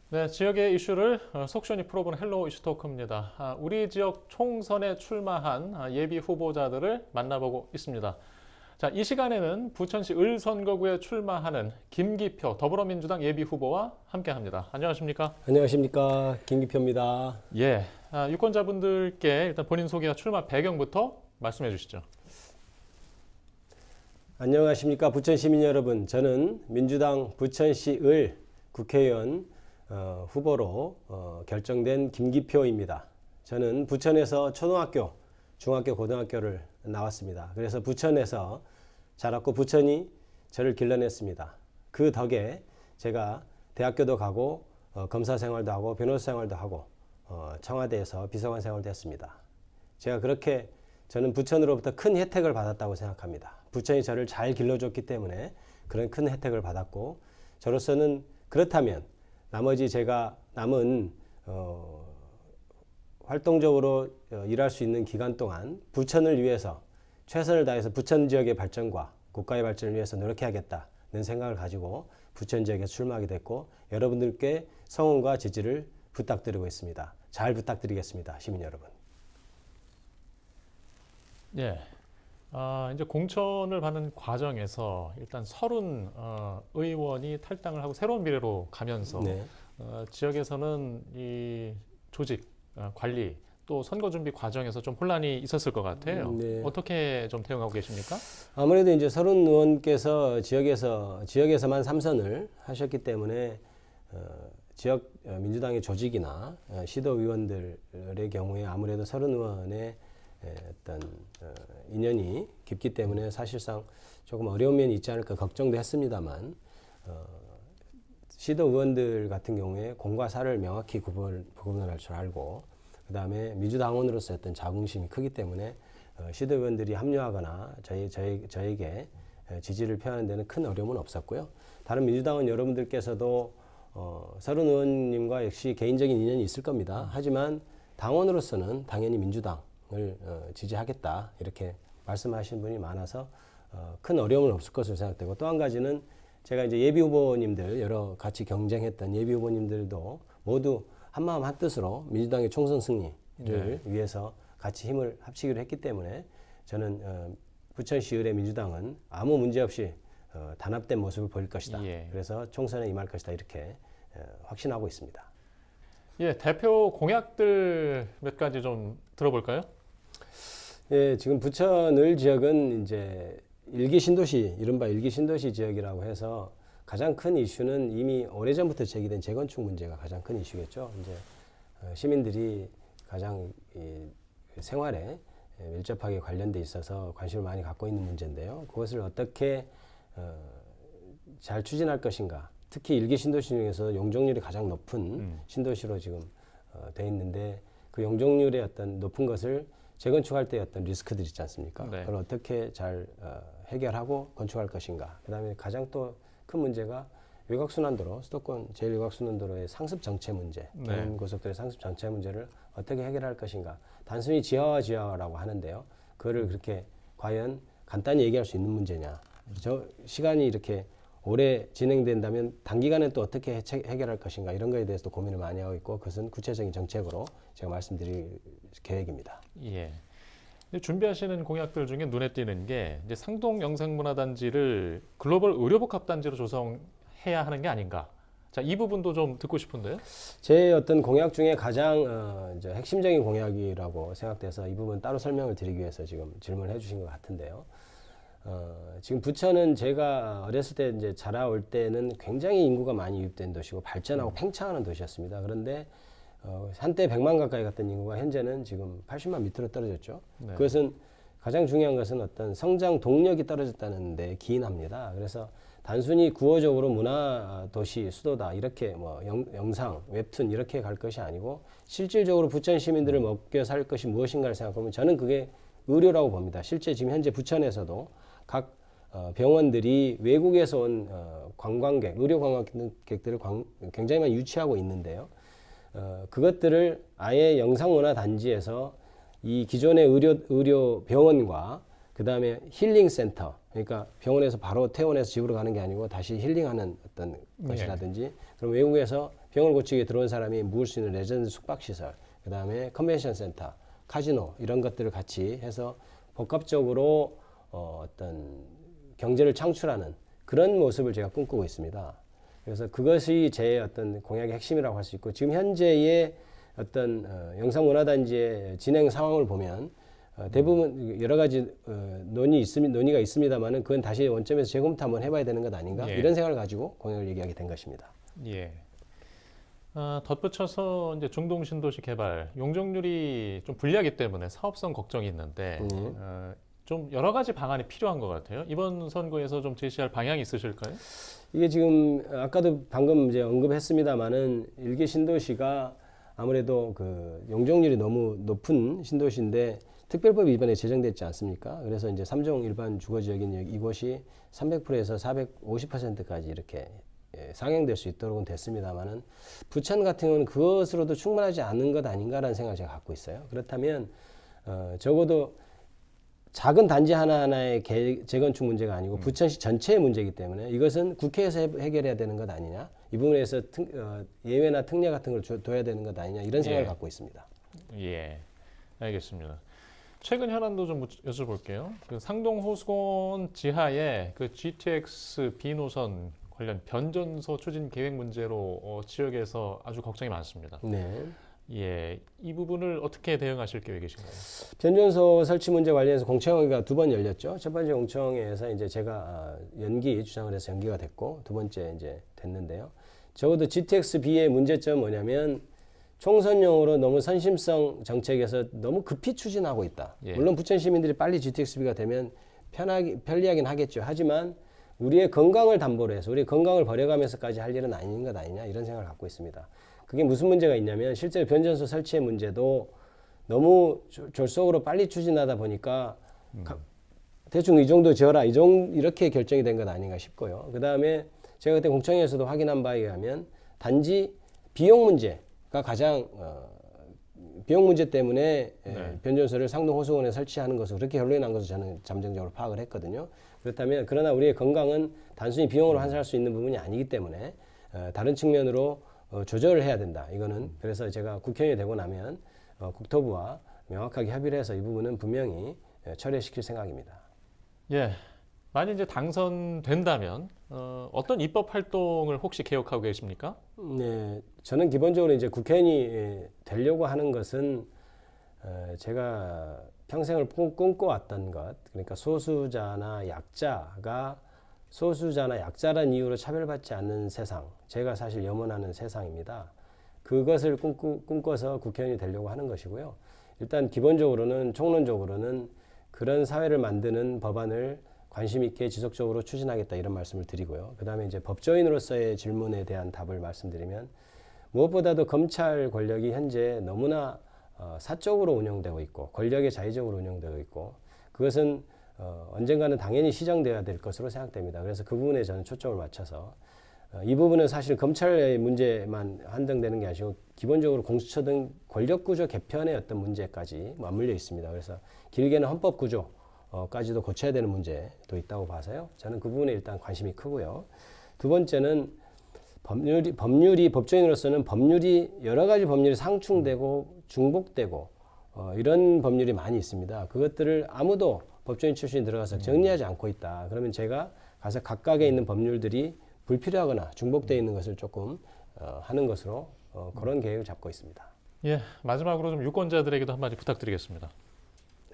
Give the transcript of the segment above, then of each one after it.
네, 지역의 이슈를 속시원히 풀어보는 헬로 이슈토크입니다. 우리 지역 총선에 출마한 예비 후보자들을 만나보고 있습니다. 자, 이 시간에는 부천시 을선거구에 출마하는 김기표 더불어민주당 예비 후보와 함께합니다. 안녕하십니까? 안녕하십니까, 김기표입니다. 예, 유권자분들께 일단 본인 소개와 출마 배경부터 말씀해 주시죠. 안녕하십니까, 부천 시민 여러분. 저는 민주당 부천시 을 국회의원 후보로 결정된 김기표입니다. 저는 부천에서 초등학교, 중학교, 고등학교를 나왔습니다. 그래서 부천에서 자랐고 부천이 저를 길러냈습니다. 그 덕에 제가 대학교도 가고 검사 생활도 하고 변호사 생활도 하고 청와대에서 비서관 생활도 했습니다. 제가 그렇게 저는 부천으로부터 큰 혜택을 받았다고 생각합니다. 부천이 저를 잘 길러줬기 때문에 그런 큰 혜택을 받았고, 저로서는 그렇다면 나머지 제가 남은 활동적으로 일할 수 있는 기간 동안 부천을 위해서 최선을 다해서 부천 지역의 발전과 국가의 발전을 위해서 노력해야겠다는 생각을 가지고 부천 지역에 출마하게 됐고, 여러분들께 성원과 지지를 부탁드리고 있습니다. 잘 부탁드리겠습니다, 시민 여러분. 예. 이제 공천을 받는 과정에서 일단 30 의원이 탈당을 하고 새로운 미래로 가면서 네. 지역에서는 이 조직, 관리 또 선거 준비 과정에서 좀 혼란이 있었을 것 같아요. 네. 어떻게 좀 대응하고 계십니까? 아무래도 이제 서른 의원께서 지역에서만 3선을 하셨기 때문에 지역 민주당의 조직이나 시도의원들의 경우에 아무래도 서른 의원의 어떤 인연이 깊기 때문에 사실상 조금 어려운 면이 있지 않을까 걱정도 했습니다만, 시도의원들 같은 경우에 공과 사를 명확히 구분을 할 줄 알고, 그 다음에 민주당원으로서 어떤 자긍심이 크기 때문에 시도의원들이 합류하거나 저에게 지지를 표하는 데는 큰 어려움은 없었고요. 다른 민주당원 여러분들께서도 서른 의원님과 역시 개인적인 인연이 있을 겁니다. 하지만 당원으로서는 당연히 민주당을 지지하겠다 이렇게 말씀하신 분이 많아서 큰 어려움은 없을 것으로 생각되고, 또 한 가지는 제가 이제 예비 후보님들 여러 같이 경쟁했던 예비 후보님들도 모두 한마음 한뜻으로 민주당의 총선 승리를 위해서 같이 힘을 합치기로 했기 때문에 저는 부천시 을의 민주당은 아무 문제 없이 단합된 모습을 보일 것이다. 예. 그래서 총선에 임할 것이다 이렇게 확신하고 있습니다. 예, 대표 공약들 몇 가지 좀 들어볼까요? 예, 지금 부천 을 지역은 이제 일기 신도시, 이른바 일기 신도시 지역이라고 해서 가장 큰 이슈는 이미 오래전부터 제기된 재건축 문제가 가장 큰 이슈겠죠. 이제 시민들이 가장 생활에 밀접하게 관련돼 있어서 관심을 많이 갖고 있는 문제인데요. 그것을 어떻게 잘 추진할 것인가. 특히 일기 신도시 중에서 용적률이 가장 높은 신도시로 지금 돼 있는데, 그 용적률의 어떤 높은 것을 재건축할 때 어떤 리스크들 있지 않습니까? 네. 그걸 어떻게 잘 해결하고 건축할 것인가. 그다음에 가장 또 큰 문제가 외곽순환도로, 수도권 제1외곽순환도로의 상습 정체 문제, 네. 경인 고속도로의 상습 정체 문제를 어떻게 해결할 것인가. 단순히 지하화라고 하는데요. 그거를 그렇게 과연 간단히 얘기할 수 있는 문제냐. 저 시간이 이렇게 오래 진행된다면 단기간에 또 어떻게 해결할 것인가, 이런 거에 대해서도 고민을 많이 하고 있고, 그것은 구체적인 정책으로 제가 말씀드릴 계획입니다. 예. 이제 준비하시는 공약들 중에 눈에 띄는 게 이제 상동 영상문화단지를 글로벌 의료복합단지로 조성해야 하는 게 아닌가. 자, 이 부분도 좀 듣고 싶은데요. 제 어떤 공약 중에 가장 이제 핵심적인 공약이라고 생각돼서 이 부분 따로 설명을 드리기 위해서 지금 질문을 해주신 것 같은데요. 지금 부천은 제가 어렸을 때 이제 자라올 때는 굉장히 인구가 많이 유입된 도시고 발전하고 팽창하는 도시였습니다. 그런데 한때 100만 가까이 갔던 인구가 현재는 지금 80만 밑으로 떨어졌죠. 네. 그것은 가장 중요한 것은 어떤 성장 동력이 떨어졌다는 데 기인합니다. 그래서 단순히 구호적으로 문화 도시 수도다 이렇게 뭐 영상, 웹툰 이렇게 갈 것이 아니고, 실질적으로 부천 시민들을 먹여 살 것이 무엇인가를 생각하면 저는 그게 의료라고 봅니다. 실제 지금 현재 부천에서도 각 병원들이 외국에서 온 관광객, 의료 관광객들을 굉장히 많이 유치하고 있는데요. 그것들을 아예 영상문화 단지에서 이 기존의 의료 병원과 그 다음에 힐링 센터, 그러니까 병원에서 바로 퇴원해서 집으로 가는 게 아니고 다시 힐링하는 어떤 것이라든지, 그럼 외국에서 병을 고치게 들어온 사람이 묵을 수 있는 레전드 숙박시설, 그 다음에 컨벤션 센터, 카지노 이런 것들을 같이 해서 복합적으로 어떤 경제를 창출하는 그런 모습을 제가 꿈꾸고 있습니다. 그래서 그것이 제 어떤 공약의 핵심이라고 할 수 있고, 지금 현재의 어떤 영상문화단지의 진행 상황을 보면 대부분 여러 가지 논의가 있습니다만은 그건 다시 원점에서 재검토 한번 해봐야 되는 것 아닌가, 예. 이런 생각을 가지고 공약을 얘기하게 된 것입니다. 예. 덧붙여서 이제 중동 신도시 개발 용적률이 좀 불리하기 때문에 사업성 걱정이 있는데 좀 여러 가지 방안이 필요한 것 같아요. 이번 선거에서 좀 제시할 방향이 있으실까요? 이게 지금 아까도 방금 이제 언급했습니다만은 일개 신도시가 아무래도 그 용적률이 너무 높은 신도시인데 특별법이 이번에 제정됐지 않습니까? 그래서 이제 3종 일반 주거지역인 이곳이 300%에서 450%까지 이렇게 상향될 수 있도록은 됐습니다만은 부천 같은 경우는 그것으로도 충분하지 않은 것 아닌가라는 생각을 제가 갖고 있어요. 그렇다면 적어도 작은 단지 하나하나의 재건축 문제가 아니고 부천시 전체의 문제이기 때문에 이것은 국회에서 해결해야 되는 것 아니냐, 이 부분에서 예외나 특례 같은 걸 둬야 되는 것 아니냐, 이런 생각을 예. 갖고 있습니다. 예, 알겠습니다. 최근 현안도 좀 여쭤볼게요. 그 상동 호수공원 지하에 그 GTX B 노선 관련 변전소 추진 계획 문제로 지역에서 아주 걱정이 많습니다. 네. 예, 이 부분을 어떻게 대응하실 계획이신가요? 변전소 설치 문제 관련해서 공청회가 2번 열렸죠. 첫 번째 공청회에서 이제 제가 주장을 해서 연기가 됐고, 두 번째 이제 됐는데요. 적어도 GTX-B의 문제점은 뭐냐면 총선용으로 너무 선심성 정책에서 너무 급히 추진하고 있다. 예. 물론 부천 시민들이 빨리 GTX-B가 되면 편리하긴 하겠죠. 하지만 우리의 건강을 담보로 해서 우리의 건강을 버려가면서까지 할 일은 아닌 것 아니냐, 이런 생각을 갖고 있습니다. 그게 무슨 문제가 있냐면 실제로 변전소 설치의 문제도 너무 졸속으로 빨리 추진하다 보니까 대충 이 정도 지어라 이렇게 결정이 된 것 아닌가 싶고요. 그 다음에 제가 그때 공청회에서도 확인한 바에 의하면 단지 비용 문제가 가장 비용 문제 때문에 네. 변전소를 상동 호수공원에 설치하는 것으로 그렇게 결론이 난 것을 저는 잠정적으로 파악을 했거든요. 그렇다면 그러나 우리의 건강은 단순히 비용으로 환산할 수 있는 부분이 아니기 때문에 다른 측면으로 조절을 해야 된다. 이거는 그래서 제가 국회의원이 되고 나면 국토부와 명확하게 협의를 해서 이 부분은 분명히 처리시킬 생각입니다. 예, 만약 이제 당선된다면 어떤 입법 활동을 혹시 계획하고 계십니까? 네, 저는 기본적으로 이제 국회의원이 되려고 하는 것은 제가 평생을 꿈꿔왔던 것, 그러니까 소수자나 약자라는 이유로 차별받지 않는 세상, 제가 사실 염원하는 세상입니다. 그것을 꿈꿔서 국회의원이 되려고 하는 것이고요. 일단 기본적으로는 총론적으로는 그런 사회를 만드는 법안을 관심 있게 지속적으로 추진하겠다, 이런 말씀을 드리고요. 그 다음에 이제 법조인으로서의 질문에 대한 답을 말씀드리면, 무엇보다도 검찰 권력이 현재 너무나 사적으로 운영되고 있고 권력의 자의적으로 운영되고 있고, 그것은 언젠가는 당연히 시정되어야 될 것으로 생각됩니다. 그래서 그 부분에 저는 초점을 맞춰서 이 부분은 사실 검찰의 문제만 한정되는 게 아니고 기본적으로 공수처 등 권력구조 개편의 어떤 문제까지 맞물려 있습니다. 그래서 길게는 헌법구조까지도 고쳐야 되는 문제도 있다고 봐서요. 저는 그 부분에 일단 관심이 크고요. 두 번째는 법조인으로서는 여러 가지 법률이 상충되고 중복되고 이런 법률이 많이 있습니다. 그것들을 아무도 법조인 출신이 들어가서 정리하지 않고 있다. 그러면 제가 가서 각각에 있는 법률들이 불필요하거나 중복되어 있는 것을 조금 하는 것으로 그런 계획을 잡고 있습니다. 예, 마지막으로 좀 유권자들에게도 한마디 부탁드리겠습니다.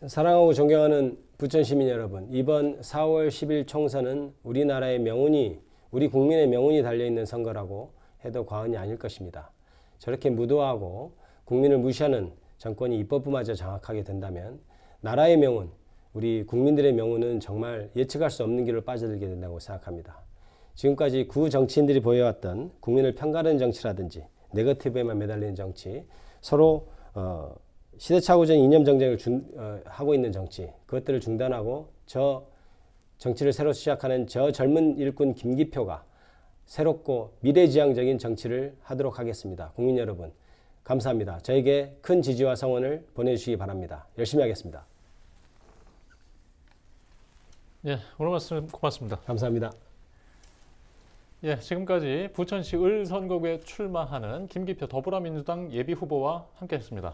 사랑하고 존경하는 부천 시민 여러분, 이번 4월 10일 총선은 우리나라의 명운이, 우리 국민의 명운이 달려있는 선거라고 해도 과언이 아닐 것입니다. 저렇게 무도하고 국민을 무시하는 정권이 입법부마저 장악하게 된다면 나라의 명운, 우리 국민들의 명운은 정말 예측할 수 없는 길로 빠져들게 된다고 생각합니다. 지금까지 구 정치인들이 보여왔던 국민을 편가르는 정치라든지 네거티브에만 매달리는 정치, 서로 시대착오적 이념 정쟁을 하고 있는 정치, 그것들을 중단하고 저 정치를 새로 시작하는 저 젊은 일꾼 김기표가 새롭고 미래지향적인 정치를 하도록 하겠습니다. 국민 여러분, 감사합니다. 저에게 큰 지지와 성원을 보내주시기 바랍니다. 열심히 하겠습니다. 예, 오늘 말씀 고맙습니다. 감사합니다. 예, 지금까지 부천시 을 선거구에 출마하는 김기표 더불어민주당 예비후보와 함께했습니다.